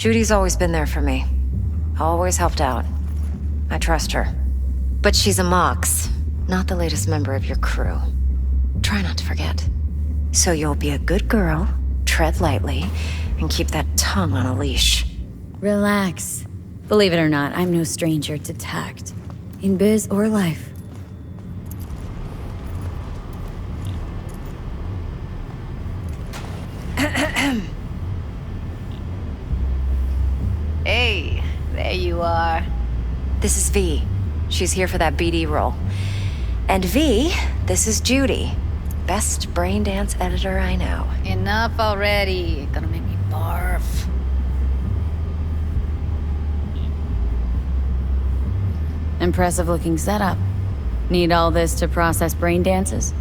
Judy's always been there for me. Always helped out. I trust her. But she's a Mox, not the latest member of your crew. Try not to forget. So you'll be a good girl, tread lightly, and keep that tongue on a leash. Relax. Believe it or not, I'm no stranger to tact. In biz or life. Hey, there you are. This is V. She's here for that BD role. And V, this is Judy. Best brain dance editor I know. Enough already. Gonna make me barf. Impressive looking setup. Need all this to process brain dances?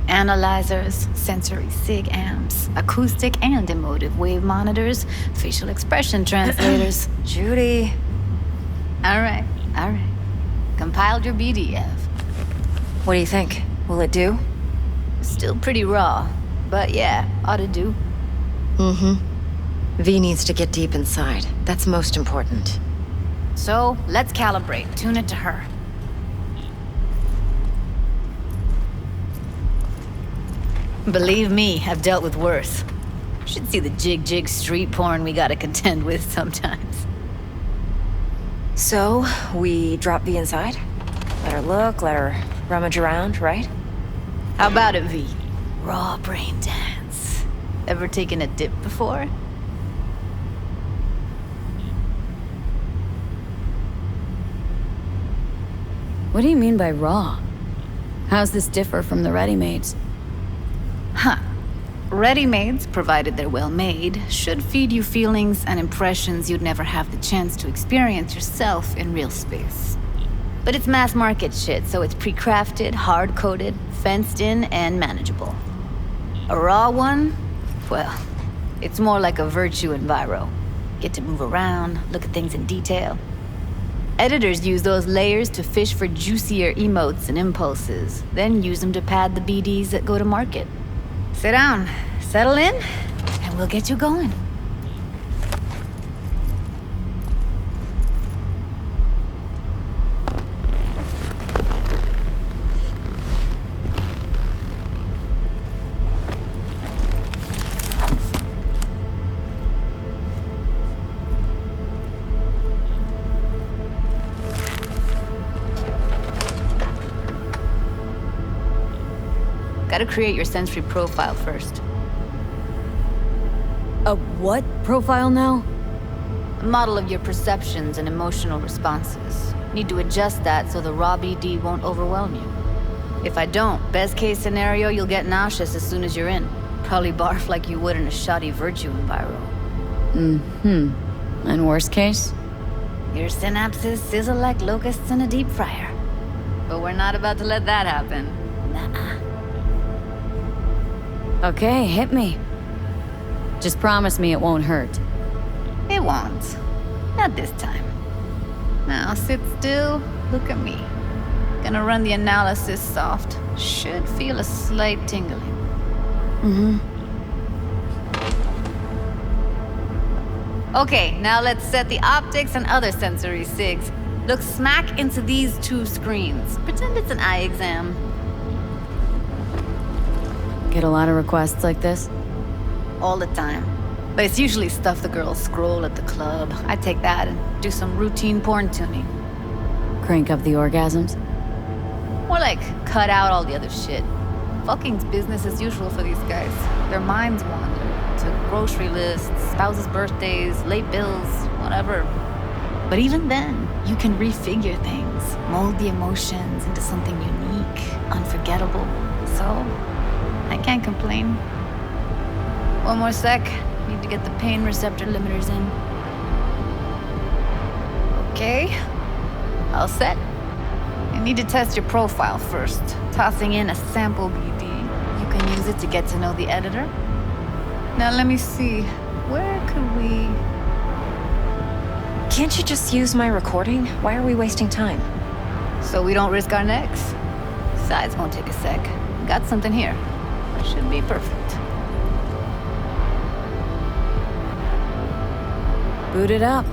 Analyzers, sensory sig amps, acoustic and emotive wave monitors, facial expression translators. Judy. All right. Compiled your BDF. What do you think? Will it do? Still pretty raw, but yeah, ought to do. V needs to get deep inside. That's most important. So, let's calibrate, tune it to her. Believe me, I've dealt with worse. Should see the jig street porn we gotta contend with sometimes. So, we drop V inside? Let her look, let her rummage around, right? How about it, V? Raw brain dance. Ever taken a dip before? What do you mean by raw? How's this differ from the ready-mades? Ready-mades, provided they're well made, should feed you feelings and impressions you'd never have the chance to experience yourself in real space. But it's mass market shit, so it's pre-crafted, hard-coded, fenced in, and manageable. A raw one? Well, it's more like a virtue enviro. Get to move around, look at things in detail. Editors use those layers to fish for juicier emotes and impulses, then use them to pad the BDs that go to market. Sit down, settle in, and we'll get you going. Gotta create your sensory profile first. A what profile now? A model of your perceptions and emotional responses. Need to adjust that so the raw BD won't overwhelm you. If I don't, best case scenario, you'll get nauseous as soon as you're in. Probably barf like you would in a shoddy virtue enviro. And worst case? Your synapses sizzle like locusts in a deep fryer. But we're not about to let that happen. Nuh-uh. Okay, hit me. Just promise me it won't hurt. It won't. Not this time. Now sit still, look at me. Gonna run the analysis soft. Should feel a slight tingling. Okay, now let's set the optics and other sensory sigs. Look smack into these two screens. Pretend it's an eye exam. Get a lot of requests like this? All the time. But it's usually stuff the girls scroll at the club. I take that and do some routine porn tuning. Crank up the orgasms? More like cut out all the other shit. Fucking's business as usual for these guys. Their minds wander to grocery lists, spouses' birthdays, late bills, whatever. But even then, you can refigure things, mold the emotions into something unique, unforgettable. So, I can't complain. One more sec. Need to get the pain receptor limiters in. Okay. All set. You need to test your profile first. Tossing in a sample BD. You can use it to get to know the editor. Now let me see. Where could we... Can't you just use my recording? Why are we wasting time? So we don't risk our necks. Besides, won't take a sec. Got something here. Should be perfect. Boot it up.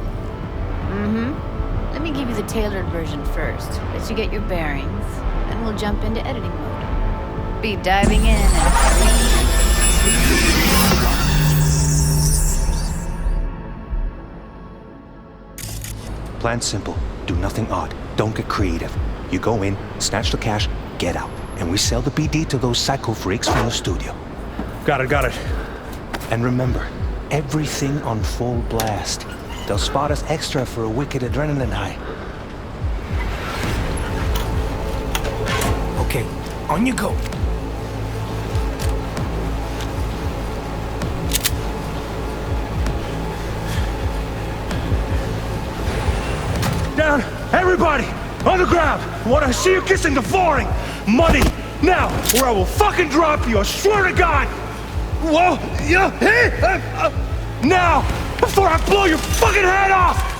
Let me give you the tailored version first. Let you get your bearings. Then we'll jump into editing mode. Be diving in and... Plan simple. Do nothing odd. Don't get creative. You go in, snatch the cash, get out. And we sell the BD to those psycho freaks from the studio. Got it. And remember, everything on full blast. They'll spot us extra for a wicked adrenaline high. Okay, on you go. Down! Everybody! On the ground! I want to see you kissing the flooring! Money! Now! Or I will fucking drop you! I swear to God! Whoa! Yeah! Hey! Now! Before I blow your fucking head off!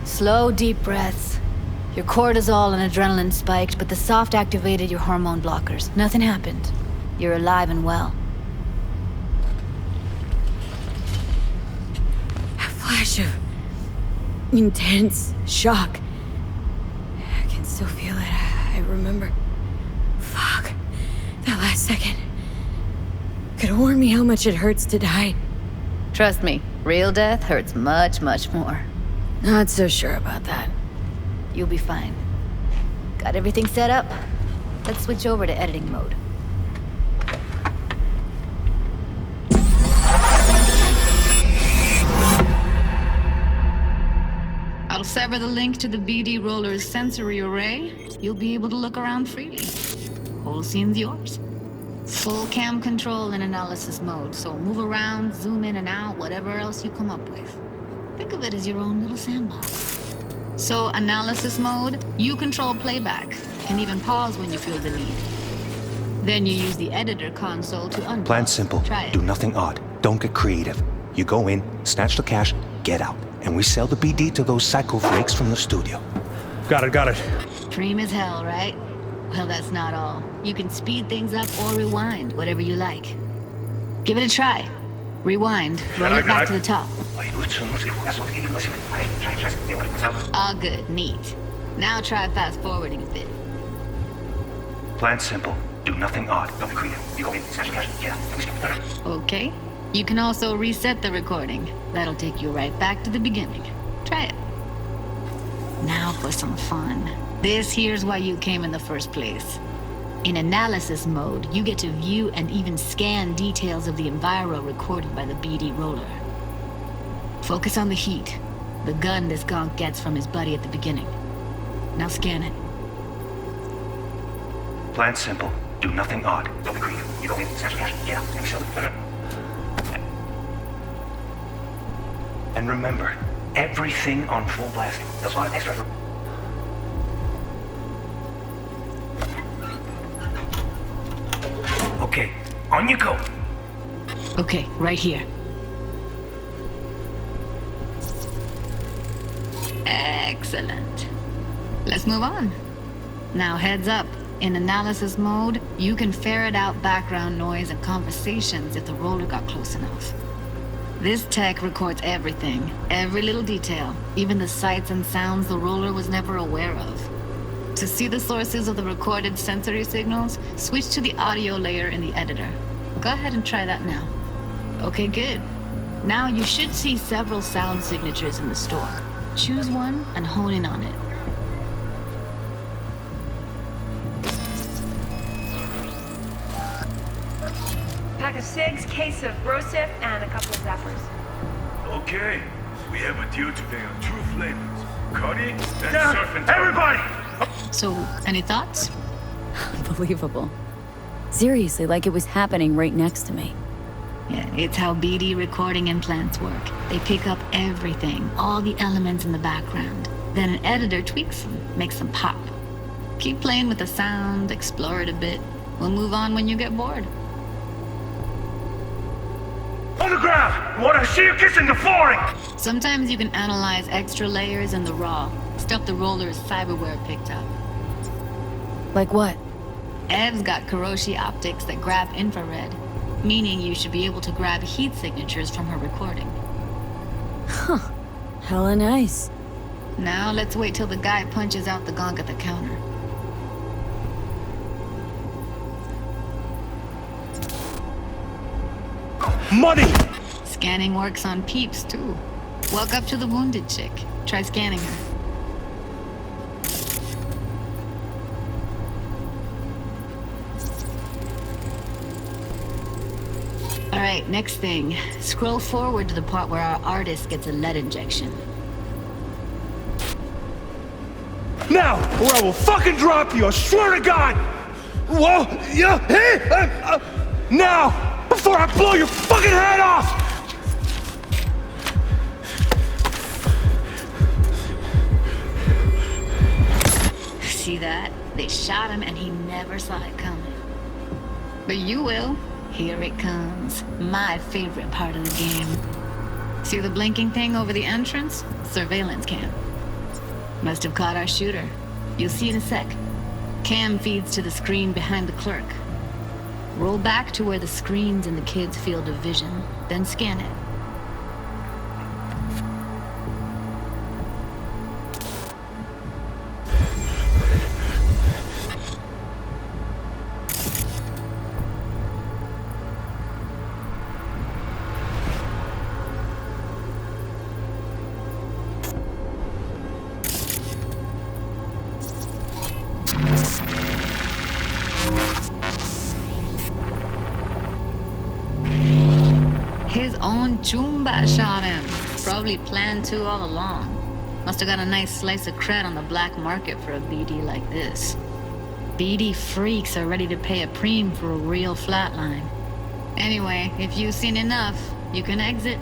Slow, deep breaths. Your cortisol and adrenaline spiked, but the soft activated your hormone blockers. Nothing happened. You're alive and well. A flash of intense shock. I can still feel it. I remember. Fuck. That last second. Could have warned me how much it hurts to die. Trust me, real death hurts much, much more. Not so sure about that. You'll be fine. Got everything set up? Let's switch over to editing mode. I'll sever the link to the BD Roller's sensory array. You'll be able to look around freely. Whole scene's yours. Full cam control in analysis mode, so move around, zoom in and out, whatever else you come up with. Think of it as your own little sandbox. So, analysis mode, you control playback. Can even pause when you feel the need. Then you use the editor console to unpause. Plan simple. Try it. Do nothing odd. Don't get creative. You go in, snatch the cash, get out. And we sell the BD to those psycho freaks from the studio. Got it. Dream as hell, right? Well, that's not all. You can speed things up or rewind, whatever you like. Give it a try. Rewind. Roll it back to the top. All good. Neat. Now try fast forwarding a bit. Plan simple. Do nothing odd. Don't be creative. You go in, snatch the cash, get out. Okay. You can also reset the recording. That'll take you right back to the beginning. Try it. Now for some fun. This here's why you came in the first place. In analysis mode, you get to view and even scan details of the enviro recorded by the BD Roller. Focus on the heat, the gun this gonk gets from his buddy at the beginning. Now scan it. Plan simple. Do nothing odd. Don't be creative. You go in, snatch the cash, get out. And we sell it. And remember, everything on full blast. That's why extra. Okay, on you go. Okay, right here. Excellent. Let's move on. Now heads up. In analysis mode, you can ferret out background noise and conversations if the roller got close enough. This tech records everything, every little detail, even the sights and sounds the roller was never aware of. To see the sources of the recorded sensory signals, switch to the audio layer in the editor. Go ahead and try that now. Okay, good. Now you should see several sound signatures in the store. Choose one and hone in on it. Pack of cigs, case of Brosif, and a couple of zappers. Okay, we have a deal today on two flavors. Cuddy and Down! surf and Everybody! So, any thoughts? Unbelievable. Seriously, like it was happening right next to me. Yeah, it's how BD recording implants work. They pick up everything, all the elements in the background. Then an editor tweaks them, makes them pop. Keep playing with the sound, explore it a bit. We'll move on when you get bored. On the ground! I want to see you kissing the flooring! Sometimes you can analyze extra layers in the raw. Stuff the roller's cyberware picked up. Like what? Ev's got Kiroshi optics that grab infrared, meaning you should be able to grab heat signatures from her recording. Huh. Hella nice. Now let's wait till the guy punches out the gong at the counter. Money! Scanning works on peeps, too. Walk up to the wounded chick. Try scanning her. Alright, next thing. Scroll forward to the part where our artist gets a lead injection. Now, or I will fucking drop you, I swear to God! Whoa, yeah, hey! Now, before I blow your fucking head off! See that? They shot him and he never saw it coming. But you will. Here it comes. My favorite part of the game. See the blinking thing over the entrance? Surveillance cam. Must have caught our shooter. You'll see in a sec. Cam feeds to the screen behind the clerk. Roll back to where the screen's in the kid's field of vision, then scan it. His own Chumba shot him. Probably planned to all along. Must have got a nice slice of cred on the black market for a BD like this. BD freaks are ready to pay a preem for a real flatline. Anyway, if you've seen enough, you can exit.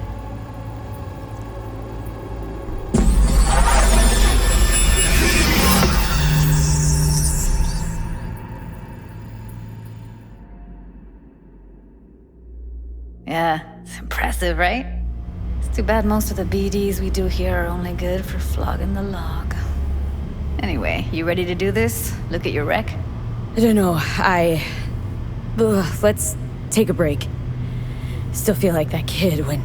Yeah, it's impressive, right? It's too bad most of the BDs we do here are only good for flogging the log. Anyway, you ready to do this? Look at your wreck? I don't know, let's take a break. Still feel like that kid when...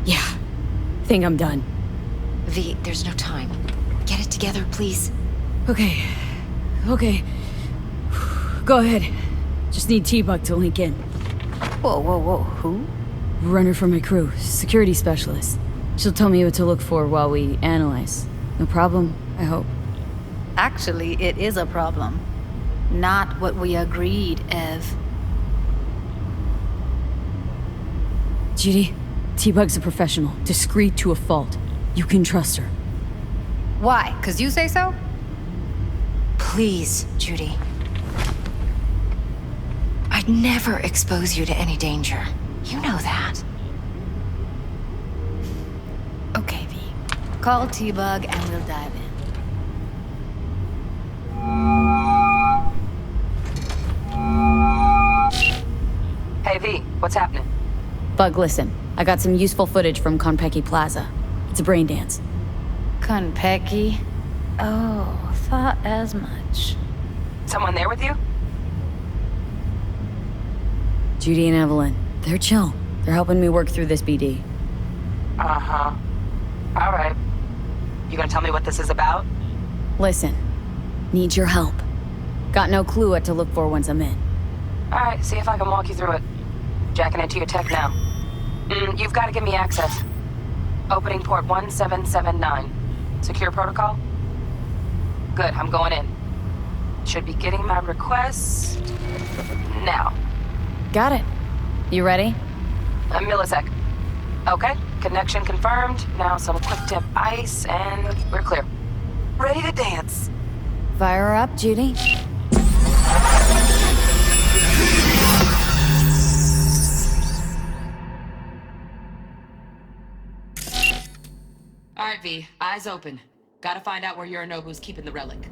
Yeah, think I'm done. V, there's no time. Get it together, please. Okay. Go ahead. Just need T-Bug to link in. Whoa, who? Runner for my crew, security specialist. She'll tell me what to look for while we analyze. No problem, I hope. Actually, it is a problem. Not what we agreed, Ev. Judy, T-Bug's a professional, discreet to a fault. You can trust her. Why? 'Cause you say so? Please, Judy. I'd never expose you to any danger. You know that. Okay, V. Call T-Bug and we'll dive in. Hey V, what's happening? Bug, listen. I got some useful footage from Konpeki Plaza. It's a brain dance. Konpeki? Oh, thought as much. Someone there with you? Judy and Evelyn. They're chill. They're helping me work through this BD. Uh-huh. All right. You gonna tell me what this is about? Listen. Need your help. Got no clue what to look for once I'm in. All right, see if I can walk you through it. Jacking into your tech now. You've got to give me access. Opening port 1779. Secure protocol? Good, I'm going in. Should be getting my request now. Got it. You ready? A millisec. Okay, connection confirmed. Now some quick tip ice and we're clear. Ready to dance. Fire her up, Judy. All right, V. Eyes open. Gotta find out where Yorinobu's keeping the relic.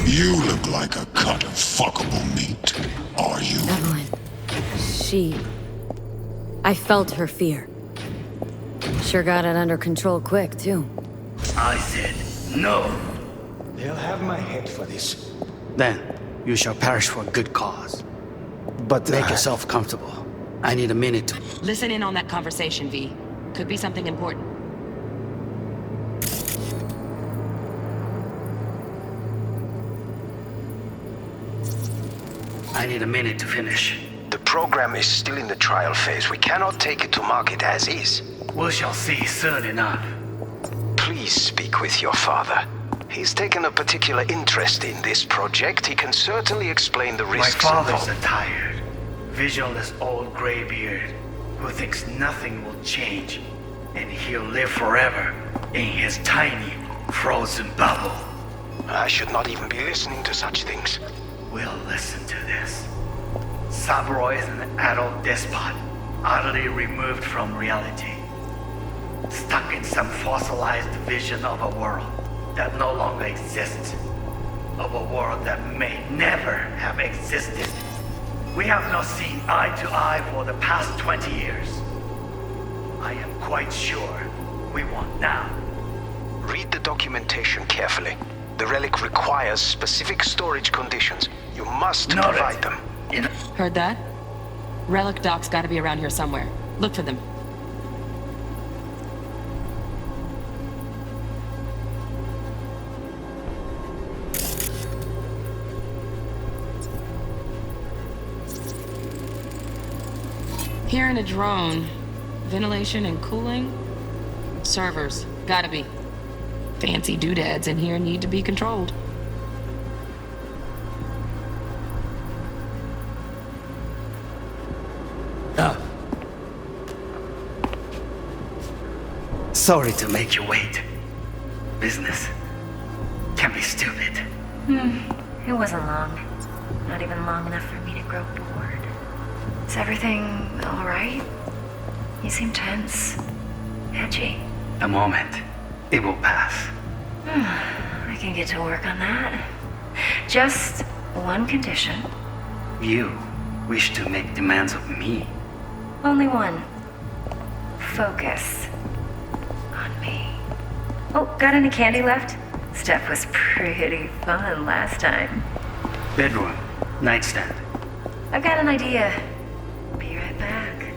You look like a cut of fuckable meat, are you? Evelyn. She... I felt her fear. Sure got it under control quick, too. I said no. They'll have my head for this. Then you shall perish for a good cause. But Make yourself comfortable. I need a minute to... Listen in on that conversation, V. Could be something important. I need a minute to finish. The program is still in the trial phase. We cannot take it to market as is. We shall see soon enough. Please speak with your father. He's taken a particular interest in this project. He can certainly explain the risks My father's involved. a tired, visionless old graybeard who thinks nothing will change, and he'll live forever in his tiny, frozen bubble. I should not even be listening to such things. We'll listen to this. Saburo is an adult despot, utterly removed from reality. Stuck in some fossilized vision of a world that no longer exists. Of a world that may never have existed. We have not seen eye to eye for the past 20 years. I am quite sure we won't now. Read the documentation carefully. The relic requires specific storage conditions. You must Noted. provide them. Heard that? Relic docs gotta be around here somewhere. Look for them. Here in a drone. Ventilation and cooling? Servers. Gotta be. Fancy doodads in here need to be controlled. Sorry to make you wait. Business can be stupid. It wasn't long. Not even long enough for me to grow bored. Is everything all right? You seem tense. Edgy. A moment. It will pass. I can get to work on that. Just one condition. You wish to make demands of me. Only one. Focus on me. Oh, got any candy left? Stuff was pretty fun last time. Bedroom. Nightstand. I've got an idea. Be right back.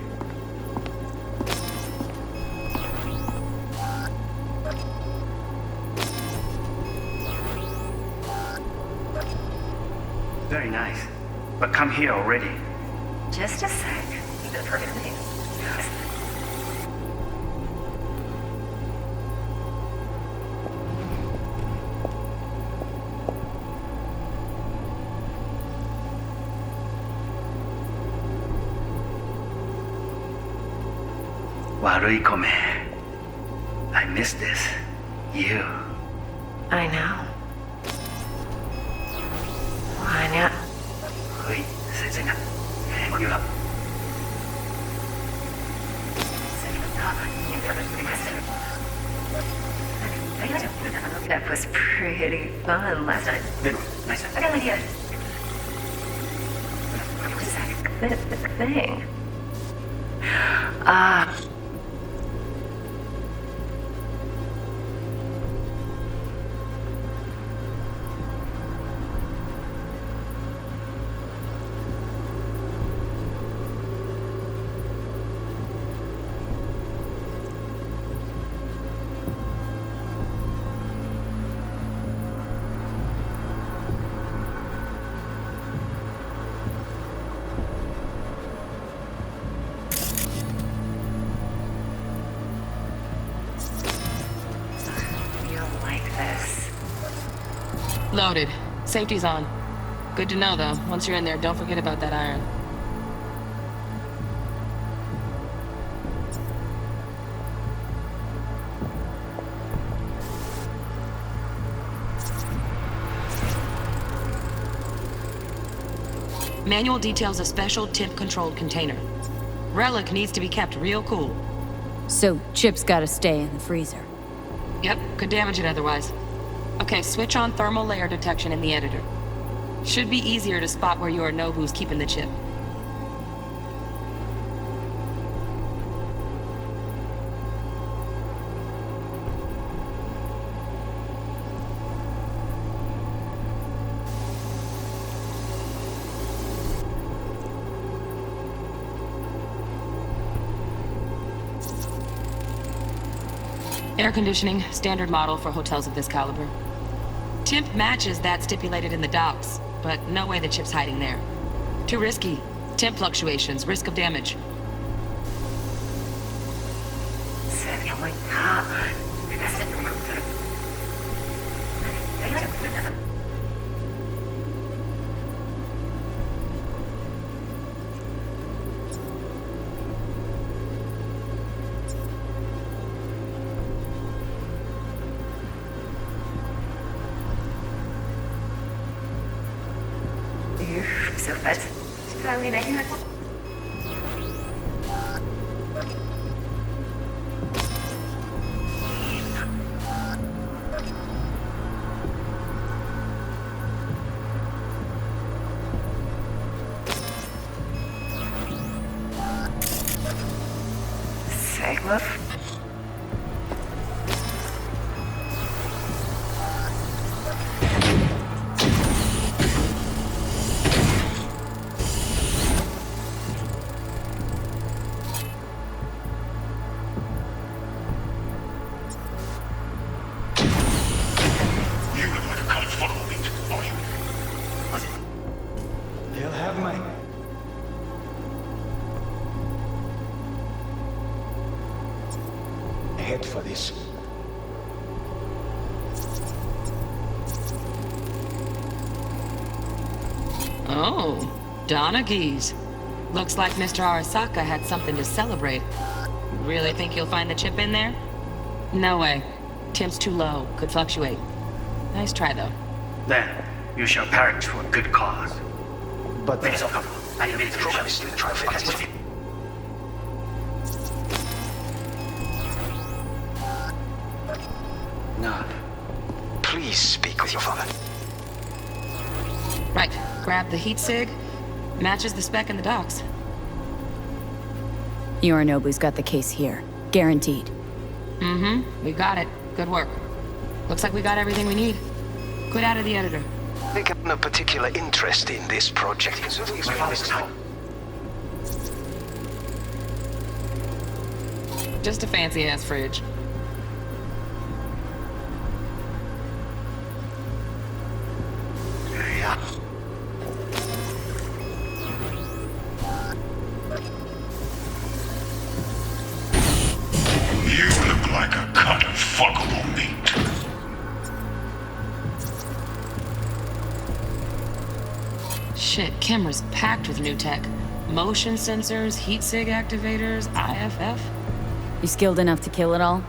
Very nice. But come here already. Just a sec. The perfect thing. Warui kome. I miss this. You. I know. Why Hui, sensei ga. Hang you up. That was pretty fun last night. Bedroom. Nice. I got an idea. Thing. You'll like this. Loaded. Safety's on. Good to know, though. Once you're in there, don't forget about that iron. Manual details a special temp-controlled container. Relic needs to be kept real cool. So, Chip's gotta stay in the freezer. Yep, could damage it otherwise. Okay, switch on thermal layer detection in the editor. Should be easier to spot where you or know who's keeping the chip. Air conditioning, standard model for hotels of this caliber. Temp matches that stipulated in the docs, but no way the chip's hiding there. Too risky. Temp fluctuations, risk of damage. You'll have my... head for this. Oh, Donaghy's. Looks like Mr. Arasaka had something to celebrate. Really think you'll find the chip in there? No way. Temp's too low. Could fluctuate. Nice try, though. Then, you shall perish for a good cause. But... No. Please speak with your father. Right. Grab the heat sig. Matches the spec in the docs. Yorinobu's got the case here. Guaranteed. We got it. Good work. Looks like we got everything we need. Quit out of the editor. Taken a particular interest in this project. Just a fancy-ass fridge. You look like a cut of fuckable meat. Shit, camera's packed with new tech. Motion sensors, heat sig activators, IFF. You skilled enough to kill it all?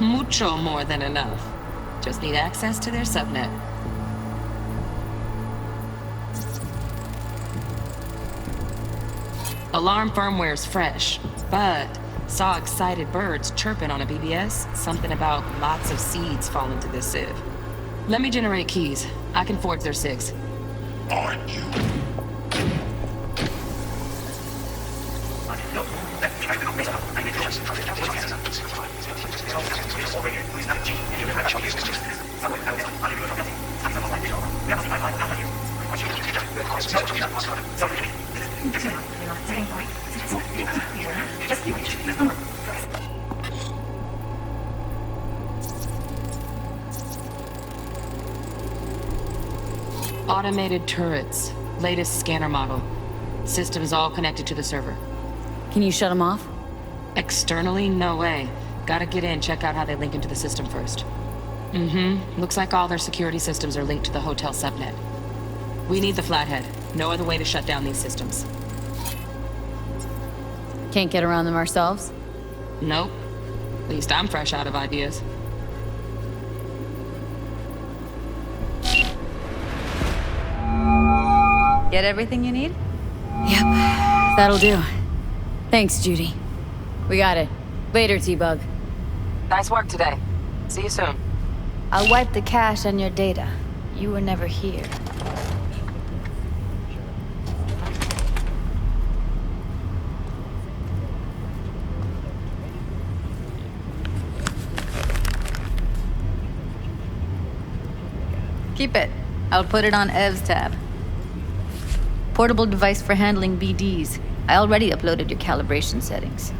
Mucho more than enough. Just need access to their subnet. Alarm firmware's fresh, but saw excited birds chirping on a BBS. Something about lots of seeds falling to this sieve. Let me generate keys. I can forge their SIGs. Aren't you? Automated turrets. Latest scanner model. Systems all connected to the server. Can you shut them off? Externally, no way. Gotta get in, check out how they link into the system first. Looks like all their security systems are linked to the hotel subnet. We need the flathead. No other way to shut down these systems. Can't get around them ourselves? Nope. At least I'm fresh out of ideas. Get everything you need? Yep, that'll do. Thanks, Judy. We got it. Later, T-Bug. Nice work today. See you soon. I'll wipe the cache on your data. You were never here. Keep it. I'll put it on Ev's tab. Portable device for handling BDs. I already uploaded your calibration settings.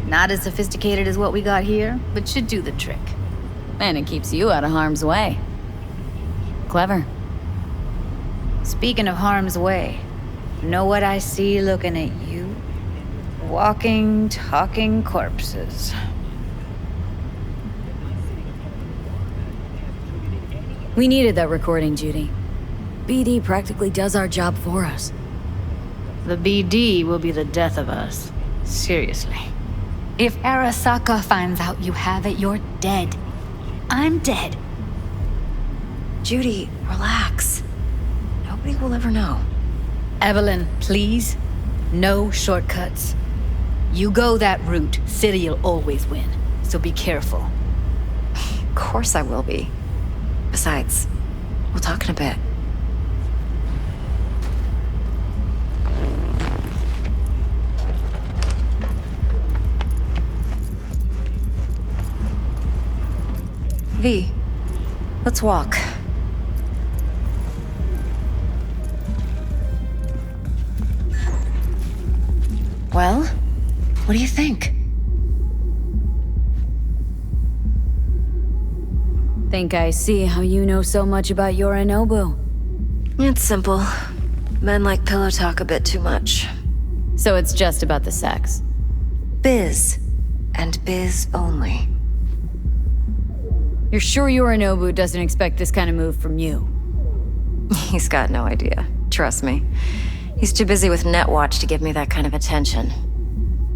Not as sophisticated as what we got here, but should do the trick. And it keeps you out of harm's way. Clever. Speaking of harm's way, know what I see looking at you? Walking, talking corpses. We needed that recording, Judy. BD practically does our job for us. The BD will be the death of us. Seriously. If Arasaka finds out you have it, you're dead. I'm dead. Judy, relax. Nobody will ever know. Evelyn, please. No shortcuts. You go that route, City'll always win. So be careful. Of course I will be. Besides, we'll talk in a bit. V, let's walk. Well, what do you think? Think I see how you know so much about Yorinobu. It's simple. Men like pillow talk a bit too much. So it's just about the sex. Biz. And biz only. You're sure Yorinobu doesn't expect this kind of move from you? He's got no idea. Trust me. He's too busy with Netwatch to give me that kind of attention.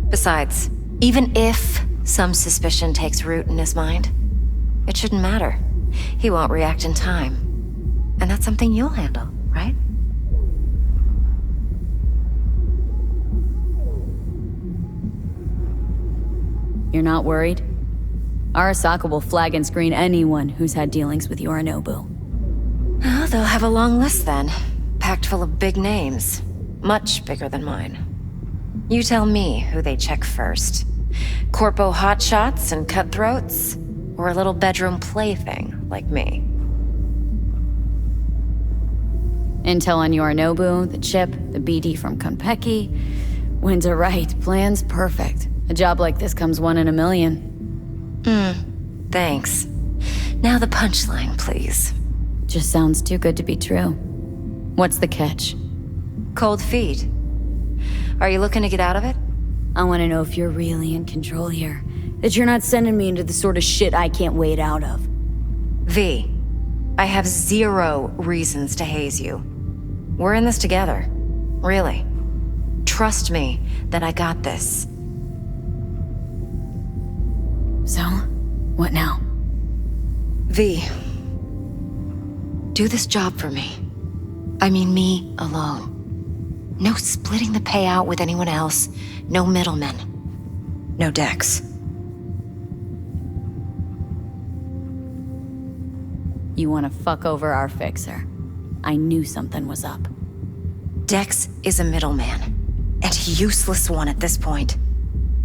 Besides, even if some suspicion takes root in his mind, it shouldn't matter. He won't react in time. And that's something you'll handle, right? You're not worried? Arasaka will flag and screen anyone who's had dealings with Yorinobu. Oh, they'll have a long list then. Packed full of big names. Much bigger than mine. You tell me who they check first. Corpo hotshots and cutthroats? Or a little bedroom plaything like me? Intel on Yorinobu, the chip, the BD from Konpeki. Winds are right, plan's perfect. A job like this comes one in a million. Thanks. Now the punchline, please. Just sounds too good to be true. What's the catch? Cold feet. Are you looking to get out of it? I want to know if you're really in control here. That you're not sending me into the sort of shit I can't wade out of. V, I have 0 reasons to haze you. We're in this together. Really. Trust me that I got this. So, what now? V, do this job for me. I mean me alone. No splitting the payout with anyone else. No middlemen. No Dex. You want to fuck over our fixer. I knew something was up. Dex is a middleman. And a useless one at this point.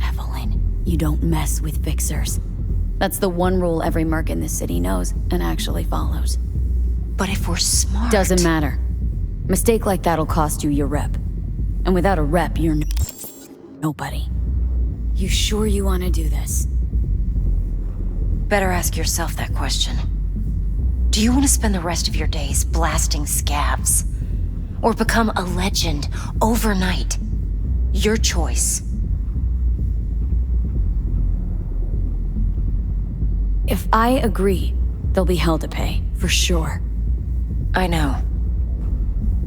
Evelyn, you don't mess with fixers. That's the one rule every merc in this city knows and actually follows. But if we're smart... Doesn't matter. Mistake like that'll cost you your rep. And without a rep, you're nobody. You sure you want to do this? Better ask yourself that question. Do you want to spend the rest of your days blasting scabs? Or become a legend overnight? Your choice. If I agree, there'll be hell to pay, for sure. I know.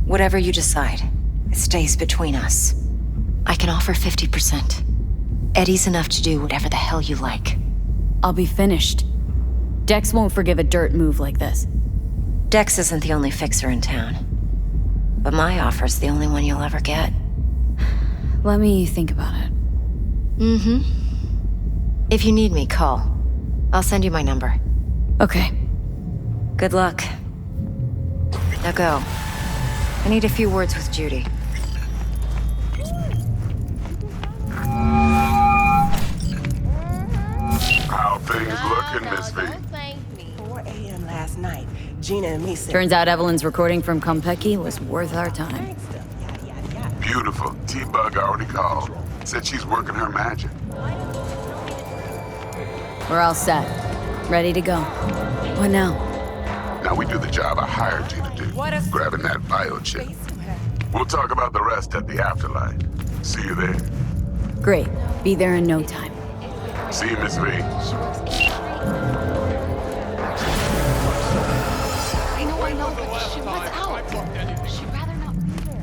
Whatever you decide, it stays between us. I can offer 50%. Eddie's enough to do whatever the hell you like. I'll be finished. Dex won't forgive a dirt move like this. Dex isn't the only fixer in town. But my offer's the only one you'll ever get. Let me think about it. If you need me, call. I'll send you my number. Okay. Good luck. Now go. I need a few words with Judy. How things looking, Miss V? 4 a.m. last night, Gina and me said... Turns out Evelyn's recording from Konpeki was worth our time. Beautiful. T-Bug already called. Said she's working her magic. We're all set. Ready to go. What now? Now we do the job I hired you to do. Grabbing that biochip. We'll talk about the rest at the afterlife. See you there. Great. Be there in no time. See you, Miss V. I know, but she was out. She'd rather not be there.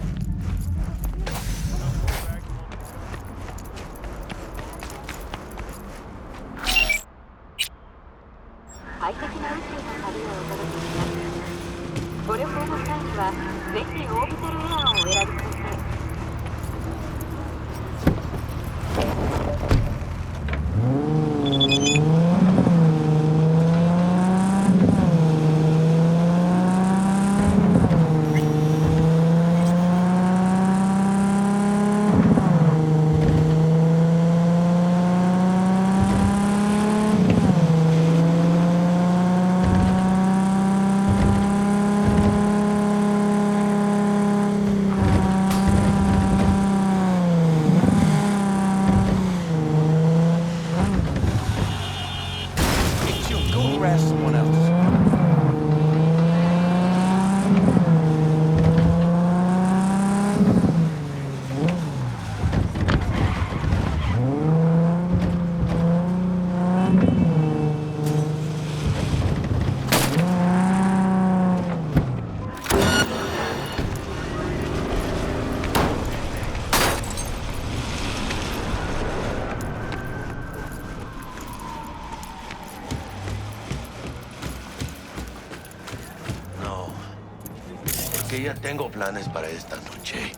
Que ya tengo planes para esta noche.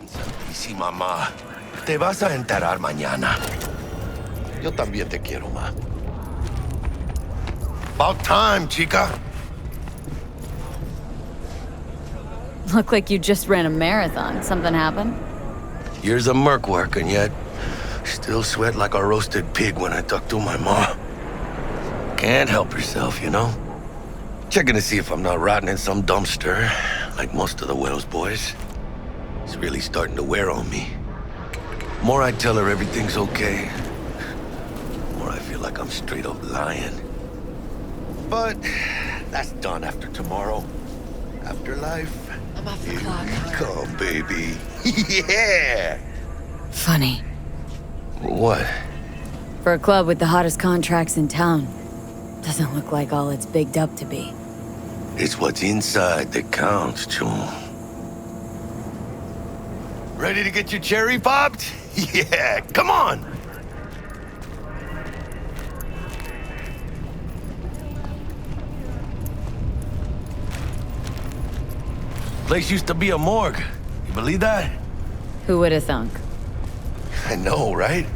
Santísima ma, te vas a enterar mañana. Yo también te quiero, ma. About time, chica. Look like you just ran a marathon. Something happened? Years of merc work, and yet still sweat like a roasted pig when I talk to my ma. Can't help herself, you know? Checking to see if I'm not rotting in some dumpster, like most of the Wells boys. It's really starting to wear on me. More I tell her everything's okay, more I feel like I'm straight up lying. But that's done after tomorrow. Afterlife. I'm off the Here clock. we come, baby. Yeah! Funny. What? For a club with the hottest contracts in town, doesn't look like all it's bigged up to be. It's what's inside that counts, June. Ready to get your cherry popped? Yeah, come on! Place used to be a morgue. You believe that? Who would have thunk? I know, right?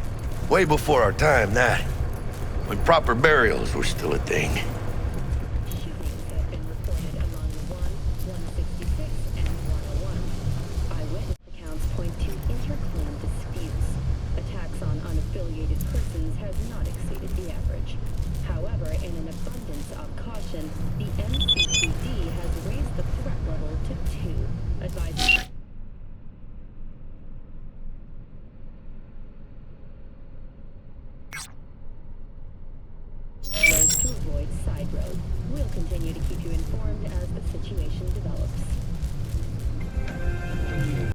Way before our time, that. When proper burials were still a thing. Shootings have been reported along 166, and 101. Eyewitness accounts point to inter-clan disputes. Attacks on unaffiliated persons has not exceeded the average. However, in an abundance of caution, the MCPD has raised the threat level to 2, advising... to avoid side roads. We'll continue to keep you informed as the situation develops.